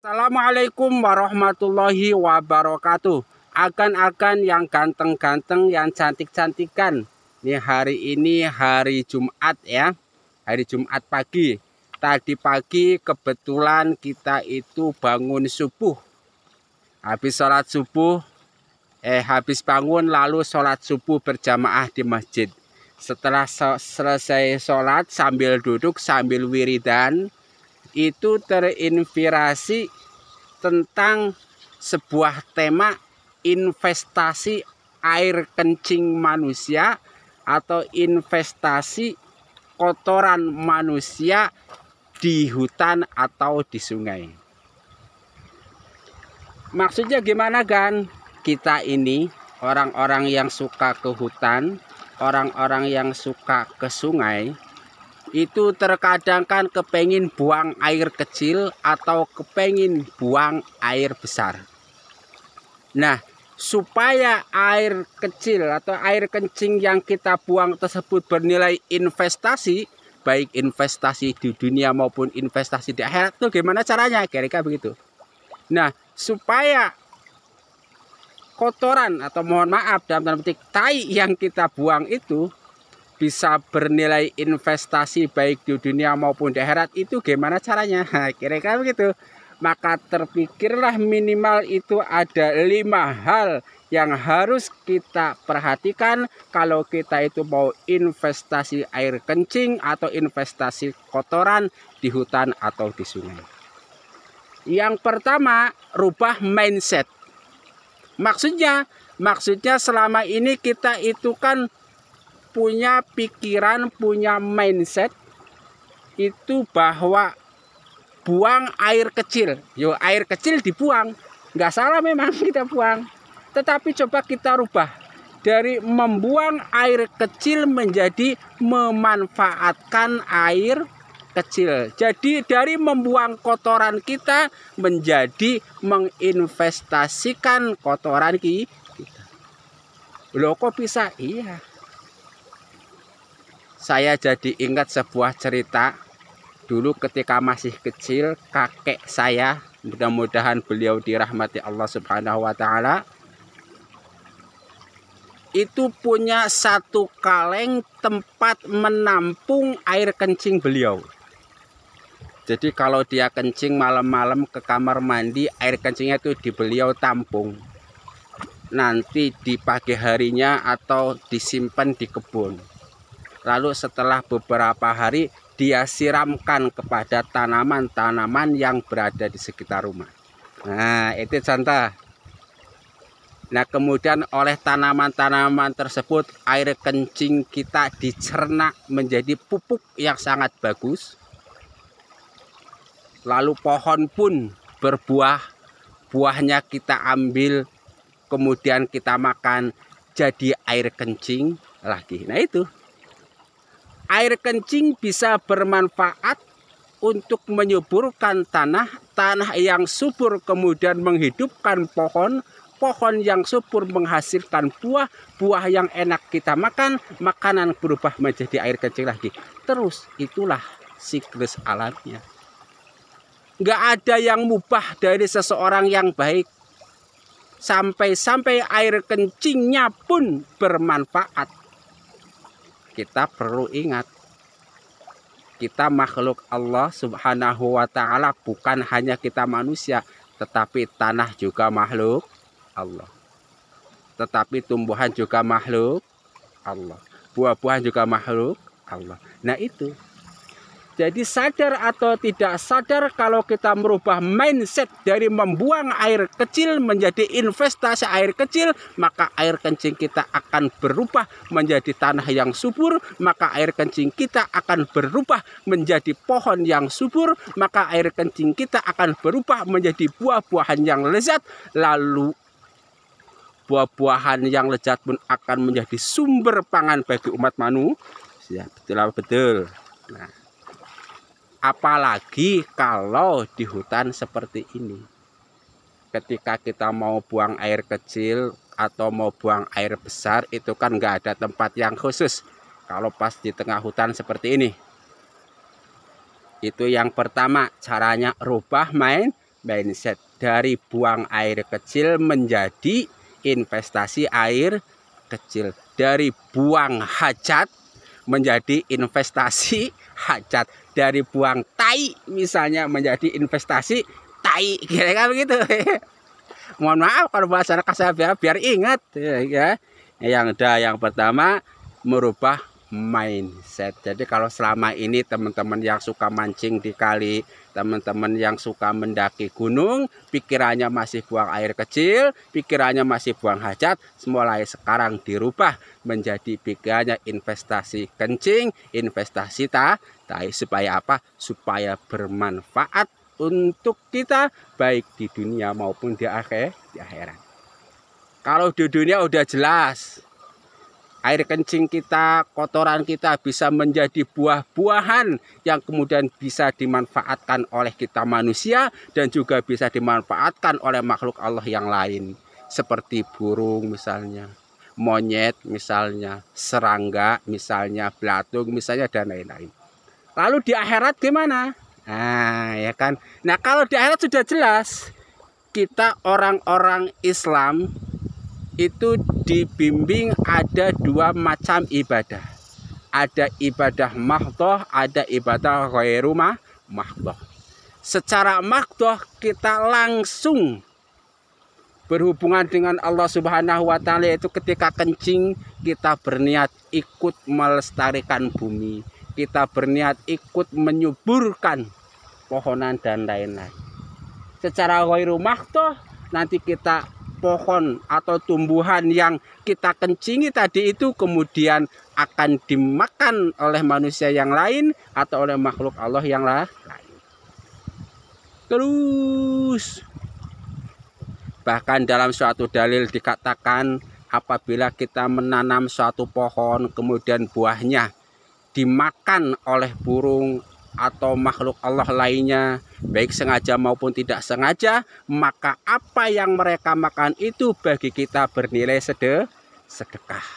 Assalamualaikum warahmatullahi wabarakatuh. Agan-agan yang ganteng-ganteng, yang cantik-cantikan. Nih, hari ini hari Jumat ya. Hari Jumat pagi. Tadi pagi kebetulan kita itu bangun subuh. Habis sholat subuh, habis bangun lalu sholat subuh berjamaah di masjid. Setelah selesai sholat sambil duduk sambil wiridan, itu terinspirasi tentang sebuah tema investasi air kencing manusia atau investasi kotoran manusia di hutan atau di sungai. Maksudnya gimana kan? Kita ini orang-orang yang suka ke hutan, orang-orang yang suka ke sungai, itu terkadang kan kepengin buang air kecil atau kepengin buang air besar. Nah, supaya air kecil atau air kencing yang kita buang tersebut bernilai investasi, baik investasi di dunia maupun investasi di akhirat, itu gimana caranya? Kira-kira begitu. Nah, supaya kotoran atau mohon maaf dalam tanda petik tai yang kita buang itu bisa bernilai investasi baik di dunia maupun di akhirat, itu gimana caranya? Kira-kira begitu. Maka terpikirlah minimal itu ada 5 hal yang harus kita perhatikan kalau kita itu mau investasi air kencing atau investasi kotoran di hutan atau di sungai. Yang pertama, rubah mindset. Maksudnya selama ini kita itu kan punya pikiran, punya mindset itu bahwa buang air kecil. Yo, air kecil dibuang. Nggak salah memang kita buang. Tetapi coba kita rubah. Dari membuang air kecil menjadi memanfaatkan air kecil. Jadi dari membuang kotoran kita menjadi menginvestasikan kotoran kita. Loh, kok bisa? Iya. Saya jadi ingat sebuah cerita dulu ketika masih kecil. Kakek saya, mudah-mudahan beliau dirahmati Allah Subhanahu wa Ta'ala, itu punya satu kaleng tempat menampung air kencing beliau. Jadi kalau dia kencing malam-malam ke kamar mandi, air kencingnya itu di beliau tampung. Nanti di pagi harinya atau disimpan di kebun. Lalu setelah beberapa hari dia siramkan kepada tanaman-tanaman yang berada di sekitar rumah. Nah, itu contoh. Nah, kemudian oleh tanaman-tanaman tersebut air kencing kita dicerna menjadi pupuk yang sangat bagus. Lalu pohon pun berbuah, buahnya kita ambil, kemudian kita makan jadi air kencing lagi. Nah, itu. Air kencing bisa bermanfaat untuk menyuburkan tanah yang subur kemudian menghidupkan pohon yang subur menghasilkan buah yang enak kita makan, makanan berubah menjadi air kencing lagi. Terus itulah siklus alamnya. Nggak ada yang mubah dari seseorang yang baik. Sampai air kencingnya pun bermanfaat. Kita perlu ingat, kita makhluk Allah Subhanahu wa Ta'ala, bukan hanya kita manusia, tetapi tanah juga makhluk Allah. Tetapi tumbuhan juga makhluk Allah. Buah-buahan juga makhluk Allah. Nah, itu. Jadi sadar atau tidak sadar, kalau kita merubah mindset dari membuang air kecil menjadi investasi air kecil, maka air kencing kita akan berubah menjadi tanah yang subur, maka air kencing kita akan berubah menjadi pohon yang subur, maka air kencing kita akan berubah menjadi buah-buahan yang lezat, lalu buah-buahan yang lezat pun akan menjadi sumber pangan bagi umat manusia. Betul. Nah, apalagi kalau di hutan seperti ini. Ketika kita mau buang air kecil atau mau buang air besar, itu kan nggak ada tempat yang khusus. Kalau pas di tengah hutan seperti ini. Itu yang pertama, caranya rubah mindset dari buang air kecil menjadi investasi air kecil, dari buang hajat menjadi investasi hajat, dari buang tai misalnya menjadi investasi tai, kira-kira begitu. Mohon maaf kalau bahasa kasar, biar ingat ya. Yang pertama merubah mindset. Jadi kalau selama ini teman-teman yang suka mancing di kali, teman-teman yang suka mendaki gunung, pikirannya masih buang air kecil, pikirannya masih buang hajat, mulai sekarang dirubah menjadi pikirannya investasi kencing, investasi tai. Supaya apa? Supaya bermanfaat untuk kita baik di dunia maupun di akhirat. Kalau di dunia udah jelas, air kencing kita, kotoran kita bisa menjadi buah-buahan yang kemudian bisa dimanfaatkan oleh kita manusia dan juga bisa dimanfaatkan oleh makhluk Allah yang lain. Seperti burung misalnya, monyet misalnya, serangga misalnya, belatung misalnya, dan lain-lain. Lalu di akhirat gimana? Nah, ya kan. Nah, kalau di akhirat sudah jelas, kita orang-orang Islam itu dibimbing ada dua macam ibadah. Ada ibadah mahdhah, ada ibadah ghairu mahdhah. Secara mahdhah kita langsung berhubungan dengan Allah Subhanahu wa taala, yaitu ketika kencing kita berniat ikut melestarikan bumi, kita berniat ikut menyuburkan pohonan dan lain-lain. Secara ghairu mahdhah nanti kita pohon atau tumbuhan yang kita kencingi tadi itu kemudian akan dimakan oleh manusia yang lain atau oleh makhluk Allah yang lain. Terus bahkan dalam suatu dalil dikatakan apabila kita menanam suatu pohon kemudian buahnya dimakan oleh burung atau makhluk Allah lainnya, baik sengaja maupun tidak sengaja, maka apa yang mereka makan itu bagi kita bernilai sedekah.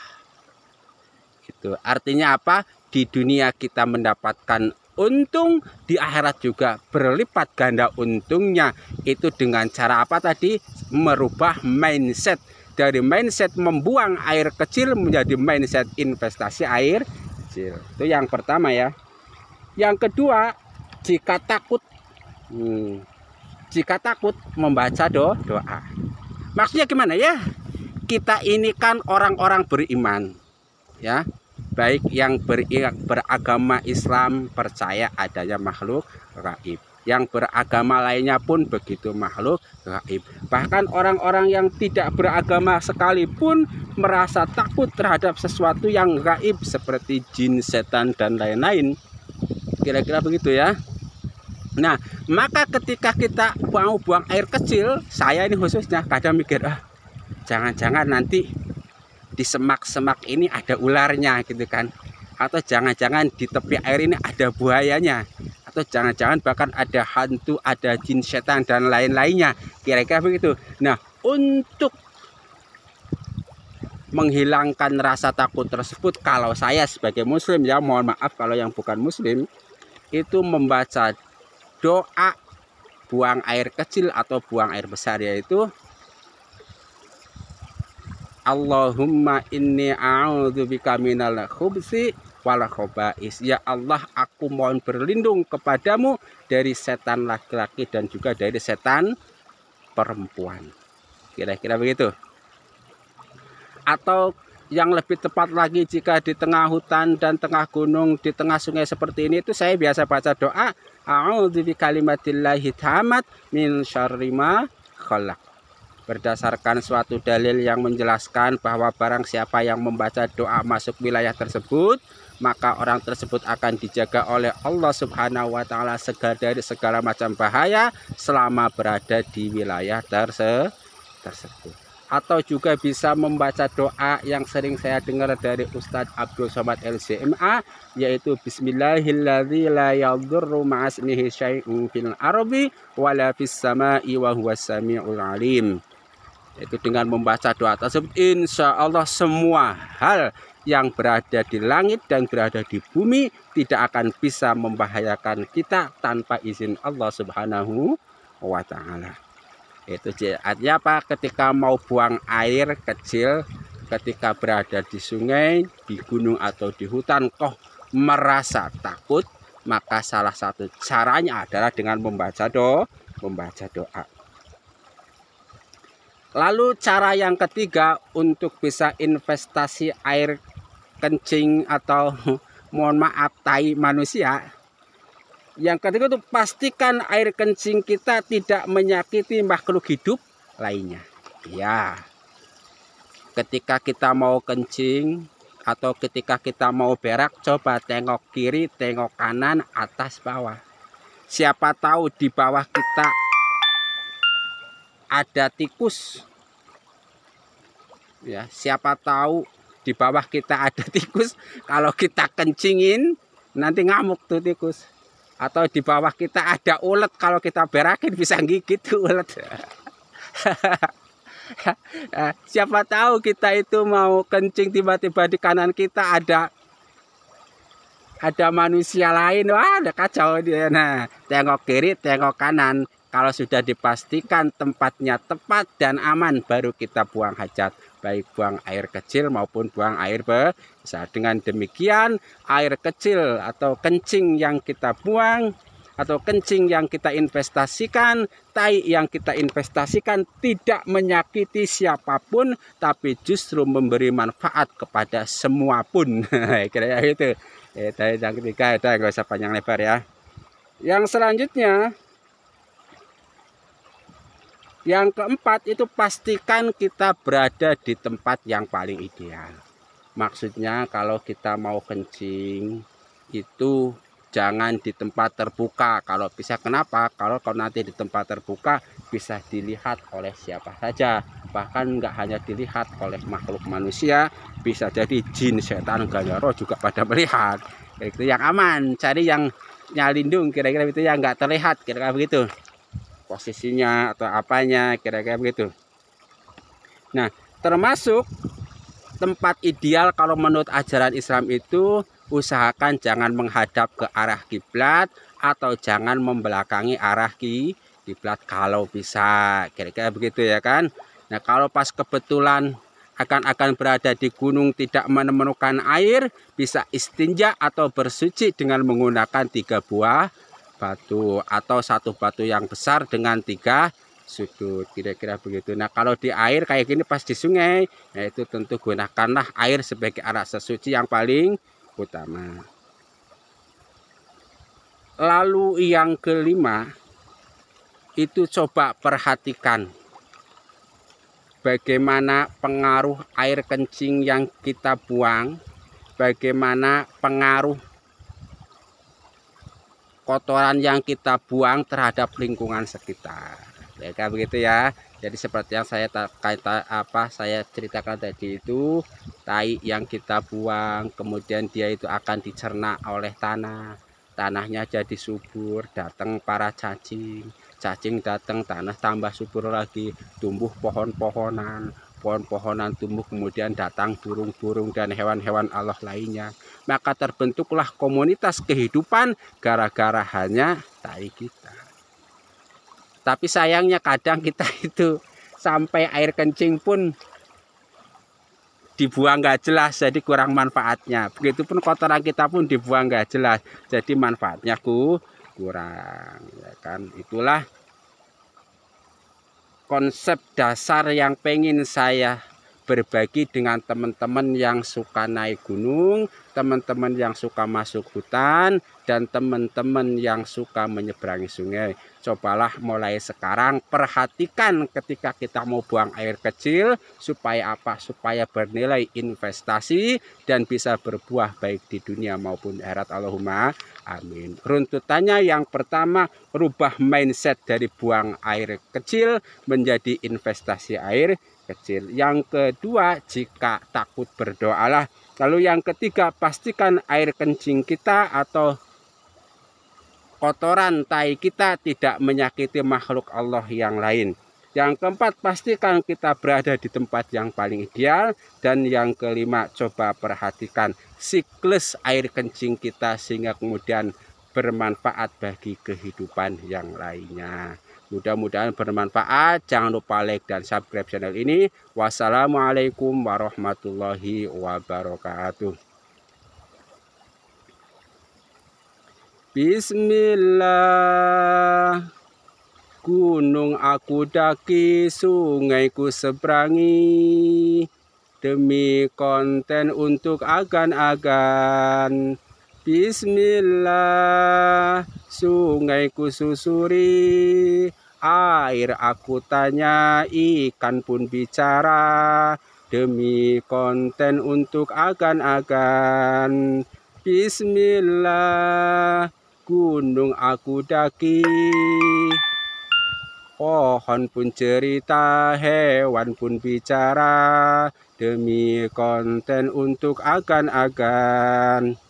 Itu artinya apa? Di dunia kita mendapatkan untung, di akhirat juga berlipat ganda untungnya. Itu dengan cara apa tadi? Merubah mindset. Dari mindset membuang air kecil menjadi mindset investasi air kecil. Itu yang pertama ya. Yang kedua, jika takut membaca doa. Maksudnya gimana ya? Kita ini kan orang-orang beriman, ya, baik yang beragama Islam percaya adanya makhluk gaib, yang beragama lainnya pun begitu, makhluk gaib. Bahkan orang-orang yang tidak beragama sekalipun merasa takut terhadap sesuatu yang gaib seperti jin, setan dan lain-lain. Kira-kira begitu ya. Nah, maka ketika kita mau buang air kecil, saya ini khususnya kadang mikir, jangan-jangan nanti di semak-semak ini ada ularnya gitu kan. Atau jangan-jangan di tepi air ini ada buayanya. Atau jangan-jangan bahkan ada hantu, ada jin, setan dan lain-lainnya. Kira-kira begitu. Nah, untuk menghilangkan rasa takut tersebut, kalau saya sebagai muslim ya, mohon maaf kalau yang bukan muslim, itu membaca doa buang air kecil atau buang air besar, yaitu Allahumma inni a'udzubika minal khubsi wal khaba'is. Ya Allah, aku mohon berlindung kepadamu dari setan laki-laki dan juga dari setan perempuan. Kira-kira begitu. Atau yang lebih tepat lagi, jika di tengah hutan dan tengah gunung, di tengah sungai seperti ini, itu saya biasa baca doa a'udzu bikalimatillahi tammat min syarri ma khalaq. Berdasarkan suatu dalil yang menjelaskan bahwa barang siapa yang membaca doa masuk wilayah tersebut, maka orang tersebut akan dijaga oleh Allah Subhanahu wa taala dari segala macam bahaya selama berada di wilayah tersebut. Atau juga bisa membaca doa yang sering saya dengar dari Ustadz Abdul Somad LCMA, yaitu Bismillahirrahmanirrahim la yadurru ma'asmihi syai'un fil ardi wala fis sama'i wa huwas sami'ul alim. Itu dengan membaca doa tersebut, insya Allah semua hal yang berada di langit dan berada di bumi tidak akan bisa membahayakan kita tanpa izin Allah Subhanahu wa ta'ala. Itu artinya apa? Ketika mau buang air kecil, ketika berada di sungai, di gunung atau di hutan, kok merasa takut, maka salah satu caranya adalah dengan membaca doa. Lalu cara yang ketiga untuk bisa investasi air kencing atau mohon maaf tai manusia. Yang ketiga itu pastikan air kencing kita tidak menyakiti makhluk hidup lainnya. Ya, ketika kita mau kencing atau ketika kita mau berak, coba tengok kiri, tengok kanan, atas, bawah. Siapa tahu di bawah kita ada tikus. Ya, siapa tahu di bawah kita ada tikus. Kalau kita kencingin, nanti ngamuk tuh tikus. Atau di bawah kita ada ulet, kalau kita berakin bisa gigit tuh ulet. Siapa tahu kita itu mau kencing, tiba-tiba di kanan kita ada manusia lain. Wah, ada kacau dia. Nah, tengok kiri, tengok kanan. Kalau sudah dipastikan tempatnya tepat dan aman, baru kita buang hajat. Baik buang air kecil maupun buang air besar. Dengan demikian air kecil atau kencing yang kita buang atau kencing yang kita investasikan, tai yang kita investasikan tidak menyakiti siapapun, tapi justru memberi manfaat kepada semua pun. Kira-kira itu. Yang ketiga, nggak usah panjang lebar ya. Yang selanjutnya, yang keempat itu pastikan kita berada di tempat yang paling ideal. Maksudnya kalau kita mau kencing itu jangan di tempat terbuka. Kalau bisa, kenapa? Kalau nanti di tempat terbuka bisa dilihat oleh siapa saja. Bahkan nggak hanya dilihat oleh makhluk manusia, bisa jadi jin, setan, gayaro juga pada melihat. Itu yang aman, cari yang nyalindung, kira-kira itu yang nggak terlihat, kira-kira begitu. Posisinya atau apanya, kira-kira begitu. Nah, termasuk tempat ideal kalau menurut ajaran Islam itu usahakan jangan menghadap ke arah kiblat atau jangan membelakangi arah kiblat kalau bisa, kira-kira begitu ya kan. Nah, kalau pas kebetulan akan berada di gunung tidak menemukan air, bisa istinja atau bersuci dengan menggunakan 3 buah batu atau 1 batu yang besar dengan 3 sudut, kira-kira begitu. Nah, kalau di air kayak gini pas di sungai, nah itu tentu gunakanlah air sebagai alat sesuci yang paling utama. Lalu yang kelima itu coba perhatikan bagaimana pengaruh air kencing yang kita buang, bagaimana pengaruh kotoran yang kita buang terhadap lingkungan sekitar. Ya kayak begitu ya. Jadi seperti yang saya ceritakan tadi itu, tai yang kita buang kemudian dia itu akan dicerna oleh tanah. Tanahnya jadi subur, datang para cacing datang, tanah tambah subur lagi, tumbuh pohon-pohonan tumbuh, kemudian datang burung-burung dan hewan-hewan Allah lainnya. Maka terbentuklah komunitas kehidupan gara-gara hanya tai kita. Tapi sayangnya kadang kita itu sampai air kencing pun dibuang nggak jelas, jadi kurang manfaatnya. Begitupun kotoran kita pun dibuang nggak jelas, jadi manfaatnya kurang, ya kan. Itulah konsep dasar yang pengen saya berbagi dengan teman-teman yang suka naik gunung, teman-teman yang suka masuk hutan, dan teman-teman yang suka menyeberangi sungai. Cobalah mulai sekarang perhatikan ketika kita mau buang air kecil, supaya apa? Supaya bernilai investasi dan bisa berbuah baik di dunia maupun akhirat. Allahumma amin. Runtutannya yang pertama, rubah mindset dari buang air kecil menjadi investasi air kecil. Yang kedua, jika takut berdoalah. Lalu yang ketiga, pastikan air kencing kita atau kotoran tai kita tidak menyakiti makhluk Allah yang lain. Yang keempat, pastikan kita berada di tempat yang paling ideal. Dan yang kelima, coba perhatikan siklus air kencing kita sehingga kemudian bermanfaat bagi kehidupan yang lainnya. Mudah-mudahan bermanfaat. Jangan lupa like dan subscribe channel ini. Wassalamualaikum warahmatullahi wabarakatuh. Bismillah. Gunung aku daki, sungai ku seberangi, demi konten untuk agan-agan. Bismillah, sungai ku susuri, air aku tanya, ikan pun bicara, demi konten untuk agan-agan. Bismillah, gunung aku daki, pohon pun cerita, hewan pun bicara, demi konten untuk agan-agan.